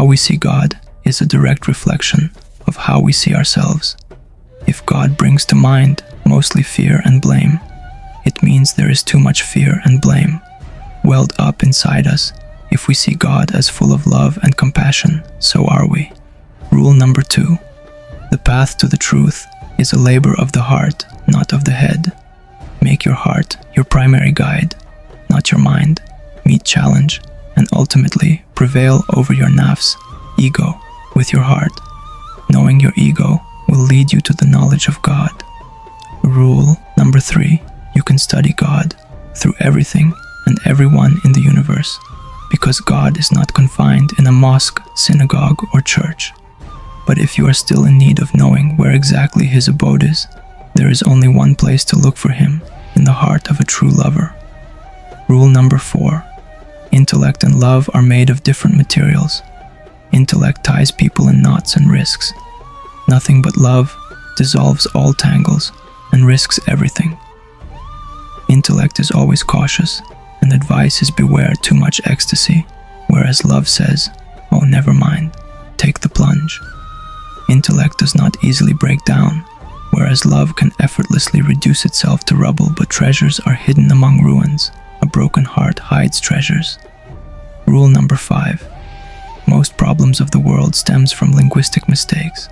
How we see God is a direct reflection of how we see ourselves. If God brings to mind mostly fear and blame, it means there is too much fear and blame welled up inside us. If we see God as full of love and compassion, so are we. Rule number 2. The path to the truth is a labor of the heart, not of the head. Make your heart your primary guide, not your mind. Meet challenge and ultimately prevail over your nafs, ego, with your heart. Knowing your ego will lead you to the knowledge of God. Rule number 3. You can study God through everything and everyone in the universe, because God is not confined in a mosque, synagogue, or church. But if you are still in need of knowing where exactly his abode is, there is only one place to look for him, in the heart of a true lover. Rule number 4. Intellect and love are made of different materials. Intellect ties people in knots and risks. Nothing but love dissolves all tangles and risks everything. Intellect is always cautious, and advice is beware too much ecstasy, whereas love says, oh, never mind, take the plunge. Intellect does not easily break down, whereas love can effortlessly reduce itself to rubble, but treasures are hidden among ruins. A broken heart hides treasures. Rule number 5. Most problems of the world stems from linguistic mistakes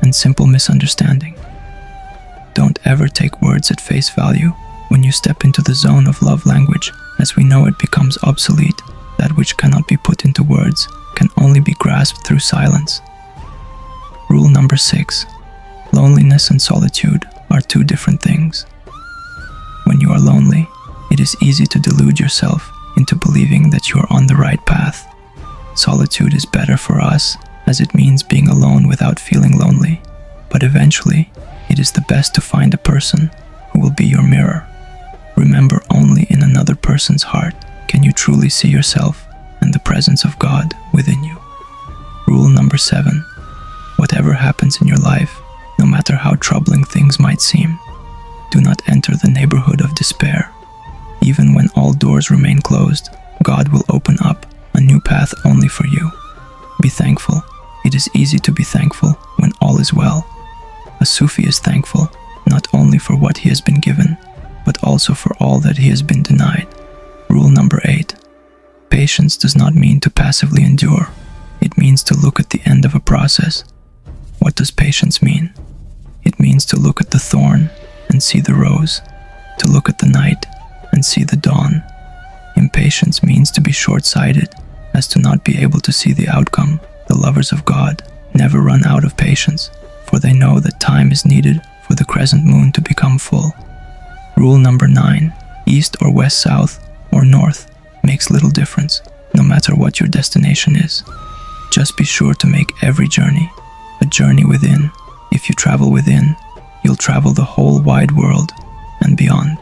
and simple misunderstanding. Don't ever take words at face value. When you step into the zone of love language, as we know it becomes obsolete. That which cannot be put into words can only be grasped through silence. Rule number 6. Loneliness and solitude are two different things. When you are lonely, it is easy to delude yourself into believing that you are on the right path. Solitude is better for us, as it means being alone without feeling lonely. But eventually, it is the best to find a person who will be your mirror. Remember, only in another person's heart can you truly see yourself and the presence of God within you. Rule number 7. Whatever happens in your life, no matter how troubling things might seem, do not enter the neighborhood of despair. Even when all doors remain closed, God will open up a new path only for you. Be thankful. It is easy to be thankful when all is well. A Sufi is thankful not only for what he has been given, but also for all that he has been denied. Rule number 8. Patience does not mean to passively endure. It means to look at the end of a process. What does patience mean? It means to look at the thorn and see the rose, to look at the night and see the dawn. Impatience means to be short-sighted, as to not be able to see the outcome. The lovers of God never run out of patience, for they know that time is needed for the crescent moon to become full. Rule number 9. East or west, south or north makes little difference, no matter what your destination is. Just be sure to make every journey a journey within. If you travel within, you'll travel the whole wide world and beyond.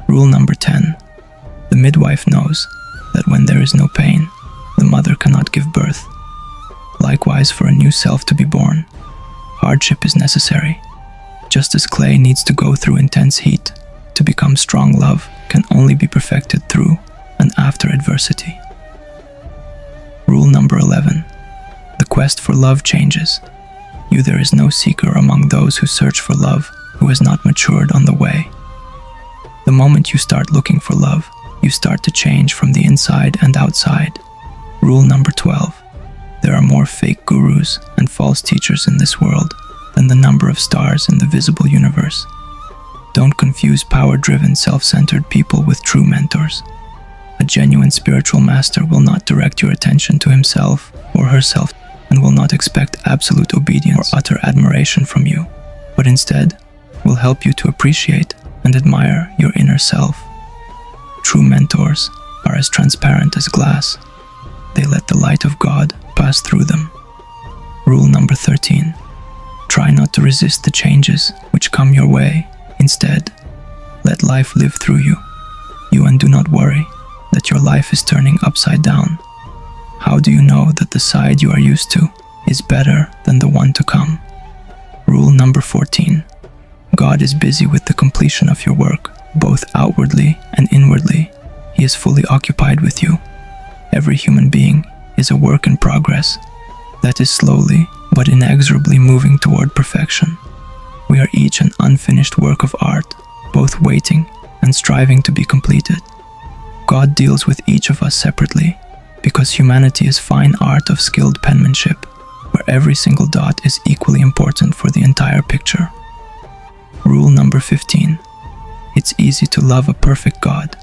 Rule number 10. The midwife knows that when there is no pain, the mother cannot give birth. Likewise, for a new self to be born, hardship is necessary. Just as clay needs to go through intense heat to become strong, love can only be perfected through and after adversity. Rule number 11. The quest for love changes. There is no seeker among those who search for love who has not matured on the way. The moment you start looking for love, you start to change from the inside and outside. Rule number 12. There are more fake gurus and false teachers in this world than the number of stars in the visible universe. Don't confuse power-driven, self-centered people with true mentors. A genuine spiritual master will not direct your attention to himself or herself and will not expect absolute obedience or utter admiration from you, but instead will help you to appreciate and admire your inner self. True mentors are as transparent as glass. They let the light of God pass through them. Rule number 13. Try not to resist the changes which come your way. Instead, let life live through you. And do not worry that your life is turning upside down. How do you know that the side you are used to is better than the one to come? Rule number 14. God is busy with the completion of your work, both outwardly and inwardly. He is fully occupied with you. Every human being is a work in progress, that is slowly but inexorably moving toward perfection. We are each an unfinished work of art, both waiting and striving to be completed. God deals with each of us separately, because humanity is fine art of skilled penmanship, where every single dot is equally important for the entire picture. Rule number 15. It's easy to love a perfect God,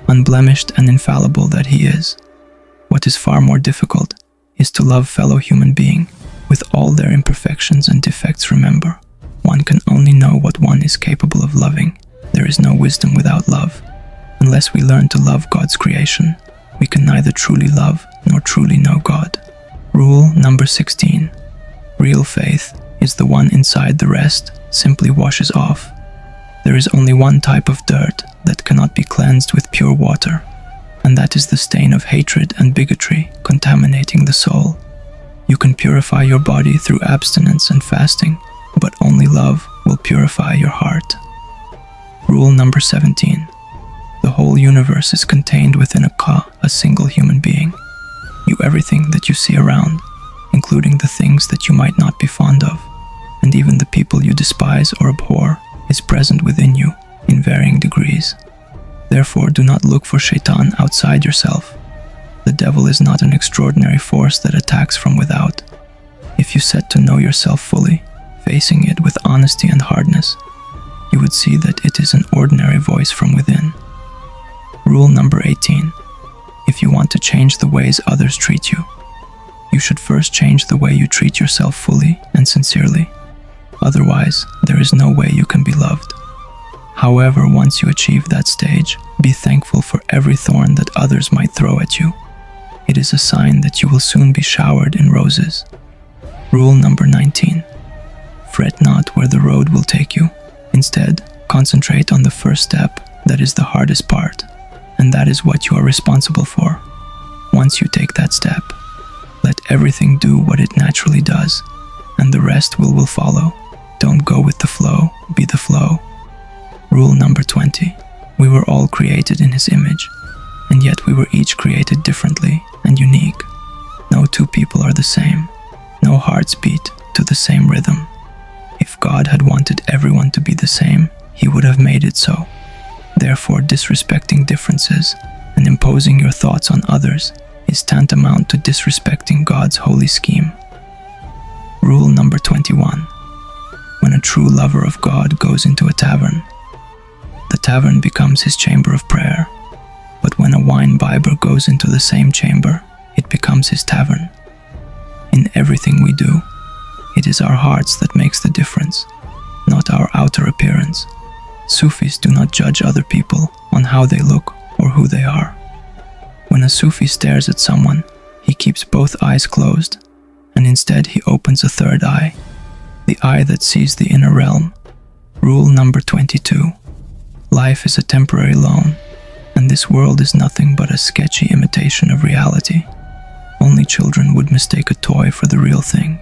unblemished and infallible that He is. What is far more difficult is to love fellow human being with all their imperfections and defects. Remember, one can only know what one is capable of loving. There is no wisdom without love. Unless we learn to love God's creation, we can neither truly love nor truly know God. Rule number 16. Real faith is the one inside the rest simply washes off. There is only one type of dirt that cannot be cleansed with pure water, and that is the stain of hatred and bigotry contaminating the soul. You can purify your body through abstinence and fasting, but only love will purify your heart. Rule number 17. The whole universe is contained within a single human being. Everything that you see around, including the things that you might not be fond of, and even the people you despise or abhor, is present within you in varying degrees. Therefore, do not look for Shaitan outside yourself. The devil is not an extraordinary force that attacks from without. If you set to know yourself fully, facing it with honesty and hardness, you would see that it is an ordinary voice from within. Rule number 18. If you want to change the ways others treat you, you should first change the way you treat yourself fully and sincerely. Otherwise, there is no way you can be loved. However, once you achieve that stage, be thankful for every thorn that others might throw at you. It is a sign that you will soon be showered in roses. Rule number 19. Fret not where the road will take you. Instead, concentrate on the first step that is the hardest part, and that is what you are responsible for. Once you take that step, let everything do what it naturally does, and the rest will follow. Don't go with the flow, be the flow. Rule number 20. We were all created in His image, and yet we were each created differently and unique. No two people are the same. No hearts beat to the same rhythm. If God had wanted everyone to be the same, He would have made it so. Therefore, disrespecting differences and imposing your thoughts on others is tantamount to disrespecting God's holy scheme. Rule number 21. When a true lover of God goes into a tavern, the tavern becomes his chamber of prayer. But when a wine bibber goes into the same chamber, it becomes his tavern. In everything we do, it is our hearts that makes the difference, not our outer appearance. Sufis do not judge other people on how they look or who they are. When a Sufi stares at someone, he keeps both eyes closed, and instead he opens a third eye, the eye that sees the inner realm. Rule number 22. Life is a temporary loan, and this world is nothing but a sketchy imitation of reality. Only children would mistake a toy for the real thing,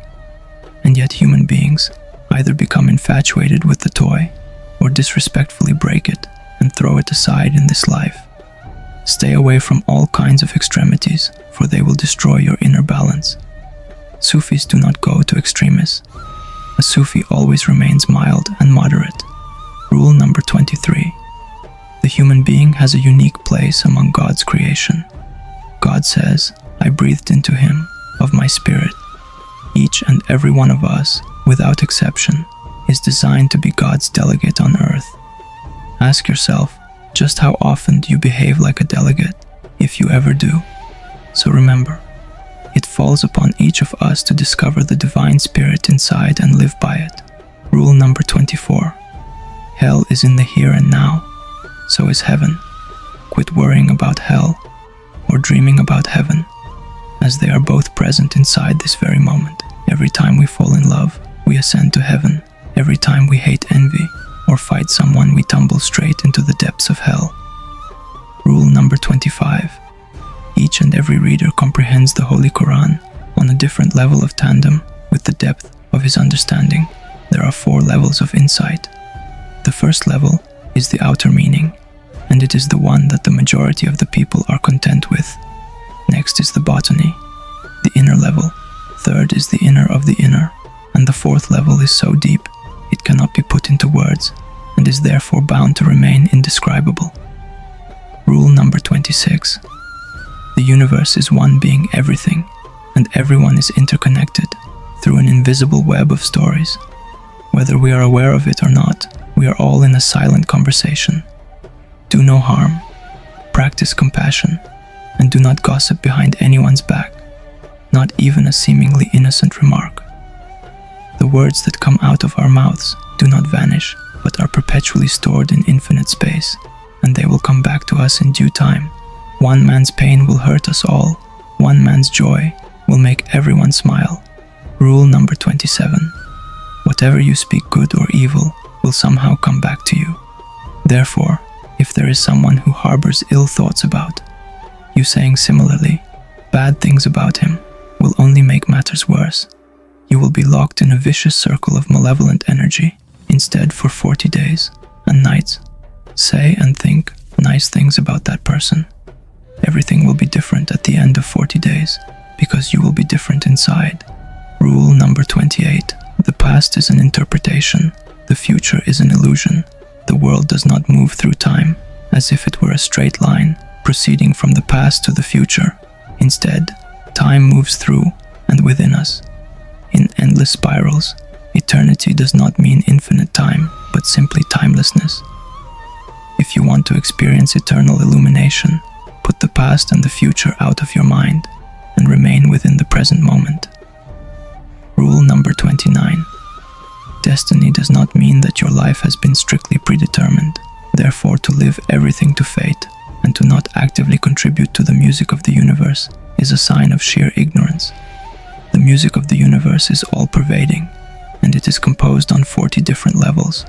and yet human beings either become infatuated with the toy or disrespectfully break it and throw it aside in this life. Stay away from all kinds of extremities, for they will destroy your inner balance. Sufis do not go to extremes. A Sufi always remains mild and moderate. Rule number 23. The human being has a unique place among God's creation. God says, "I breathed into him of my spirit." Each and every one of us, without exception, is designed to be God's delegate on earth. Ask yourself, just how often do you behave like a delegate, if you ever do? So remember, it falls upon each of us to discover the divine spirit inside and live by it. Rule number 24. Hell is in the here and now, so is heaven. Quit worrying about hell or dreaming about heaven, as they are both present inside this very moment. Every time we fall in love, we ascend to heaven. Every time we hate envy or fight someone, we tumble straight into the depths of hell. Rule number 25. Each and every reader comprehends the Holy Quran on a different level of tandem with the depth of his understanding. There are 4 levels of insight. The first level is the outer meaning, and it is the one that the majority of the people are content with. Next is the botany, the inner level, third is the inner of the inner, and the fourth level is so deep it cannot be put into words and is therefore bound to remain indescribable. Rule number 26. The universe is one being everything, and everyone is interconnected through an invisible web of stories. Whether we are aware of it or not, we are all in a silent conversation. Do no harm, practice compassion, and do not gossip behind anyone's back, not even a seemingly innocent remark. The words that come out of our mouths do not vanish, but are perpetually stored in infinite space, and they will come back to us in due time. One man's pain will hurt us all. One man's joy will make everyone smile. Rule number 27. Whatever you speak, good or evil, will somehow come back to you. Therefore, if there is someone who harbors ill thoughts about you, saying similarly bad things about him will only make matters worse. You will be locked in a vicious circle of malevolent energy. Instead, for 40 days and nights, say and think nice things about that person. Everything will be different at the end of 40 days, because you will be different inside. Rule number 28. The past is an interpretation. The future is an illusion. The world does not move through time as if it were a straight line, proceeding from the past to the future. Instead, time moves through and within us. In endless spirals, eternity does not mean infinite time, but simply timelessness. If you want to experience eternal illumination, put the past and the future out of your mind and remain within the present moment. Rule number 29. Destiny does not mean that your life has been strictly predetermined. Therefore, to live everything to fate and to not actively contribute to the music of the universe is a sign of sheer ignorance. The music of the universe is all-pervading, and it is composed on 40 different levels.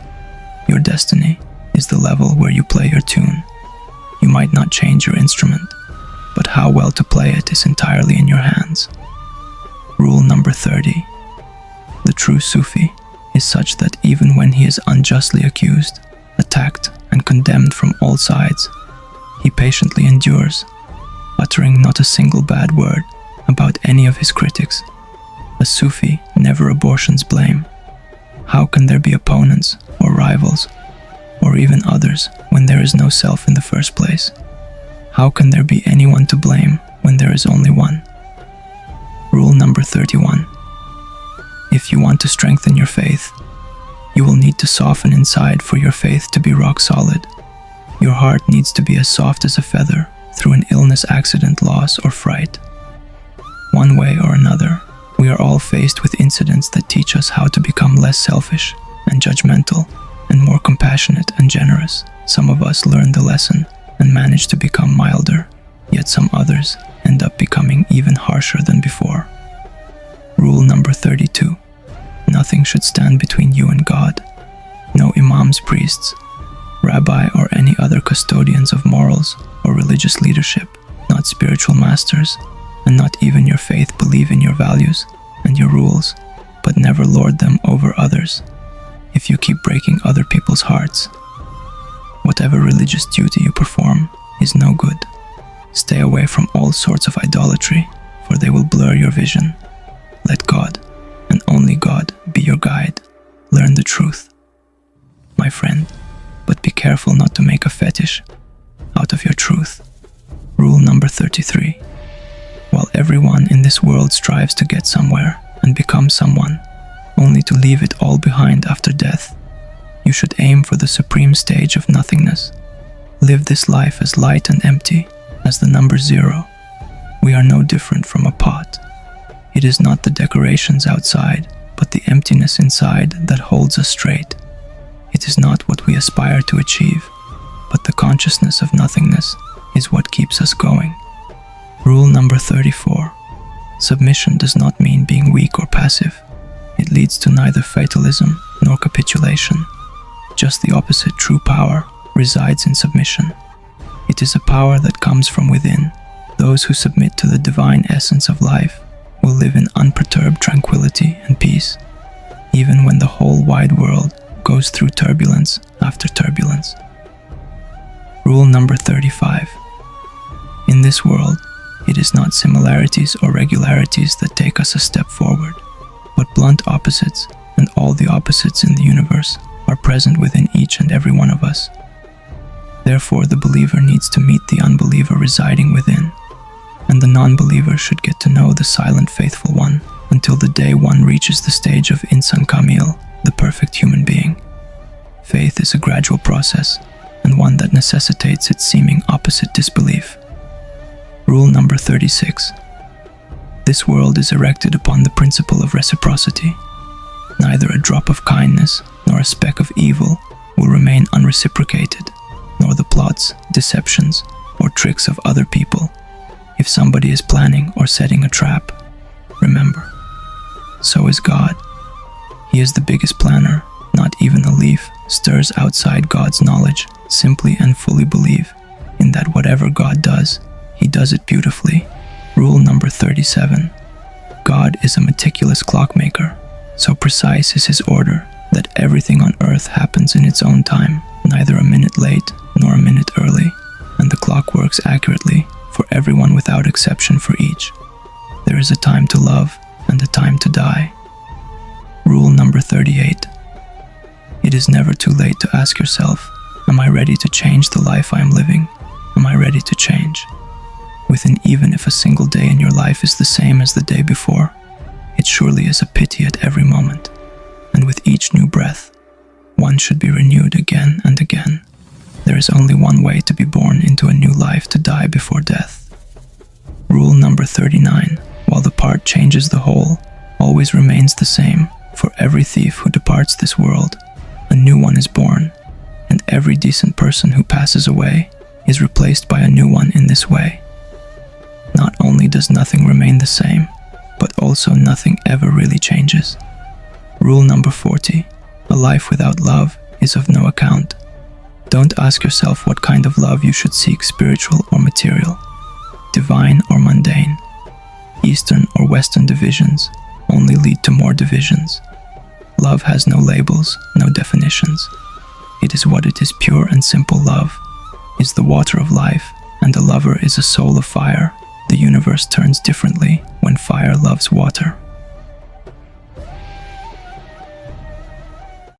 Your destiny is the level where you play your tune. You might not change your instrument, but how well to play it is entirely in your hands. Rule number 30. The true Sufi is such that even when he is unjustly accused, attacked, and condemned from all sides, he patiently endures, uttering not a single bad word about any of his critics. A Sufi never abortions blame. How can there be opponents or rivals, or even others, when there is no self in the first place? How can there be anyone to blame when there is only one? Rule number 31. If you want to strengthen your faith, you will need to soften inside for your faith to be rock solid. Your heart needs to be as soft as a feather through an illness, accident, loss, or fright. One way or another, we are all faced with incidents that teach us how to become less selfish and judgmental and more compassionate and generous. Some of us learn the lesson and manage to become milder, yet some others end up becoming even harsher than before. Rule number 32. Nothing should stand between you and God. No imams, priests, rabbi, or any other custodians of morals or religious leadership, not spiritual masters, and not even your faith believe in your values and your rules, but never lord them over others. If you keep breaking other people's hearts, whatever religious duty you perform is no good. Stay away from all sorts of idolatry, for they will blur your vision. Let God, and only God, be your guide. Learn the truth, my friend, but be careful not to make a fetish out of your truth. Rule number 33. While everyone in this world strives to get somewhere and become someone, only to leave it all behind after death, you should aim for the supreme stage of nothingness. Live this life as light and empty as the number 0. We are no different from a pot. It is not the decorations outside, but the emptiness inside that holds us straight. It is not what we aspire to achieve, but the consciousness of nothingness is what keeps us going. Rule number 34. Submission does not mean being weak or passive. It leads to neither fatalism nor capitulation. Just the opposite. True power resides in submission. It is a power that comes from within. Those who submit to the divine essence of life will live in unperturbed tranquility and peace, even when the whole wide world goes through turbulence after turbulence. Rule number 35. In this world, It is not similarities or regularities that take us a step forward, but blunt opposites, and all the opposites in the universe are present within each and every one of us. Therefore, the believer needs to meet the unbeliever residing within, and the non-believer should get to know the silent faithful one until the day one reaches the stage of Insan Kamil, the perfect human being. Faith is a gradual process, and one that necessitates its seeming opposite disbelief. Rule number 36. This world is erected upon the principle of reciprocity. Neither a drop of kindness nor a speck of evil will remain unreciprocated, nor the plots, deceptions, or tricks of other people. If somebody is planning or setting a trap, remember, so is God. He is the biggest planner. Not even a leaf stirs outside God's knowledge. Simply and fully believe in that whatever God does, He does it beautifully. Rule number 37. God is a meticulous clockmaker. So precise is His order that everything on earth happens in its own time, neither a minute late nor a minute early, and the clock works accurately for everyone without exception for each. There is a time to love and a time to die. Rule number 38. It is never too late to ask yourself, am I ready to change the life I am living? Am I ready to change? Even if a single day in your life is the same as the day before, it surely is a pity at every moment. And with each new breath, one should be renewed again and again. There is only one way to be born into a new life, to die before death. Rule number 39. While the part changes the whole, always remains the same. For every thief who departs this world, a new one is born, and every decent person who passes away is replaced by a new one in this way. Not only does nothing remain the same, but also nothing ever really changes. Rule number 40. A life without love is of no account. Don't ask yourself what kind of love you should seek, spiritual or material, divine or mundane. Eastern or Western divisions only lead to more divisions. Love has no labels, no definitions. It is what it is. Pure and simple love is the water of life, and the lover is a soul of fire. The universe turns differently when fire loves water.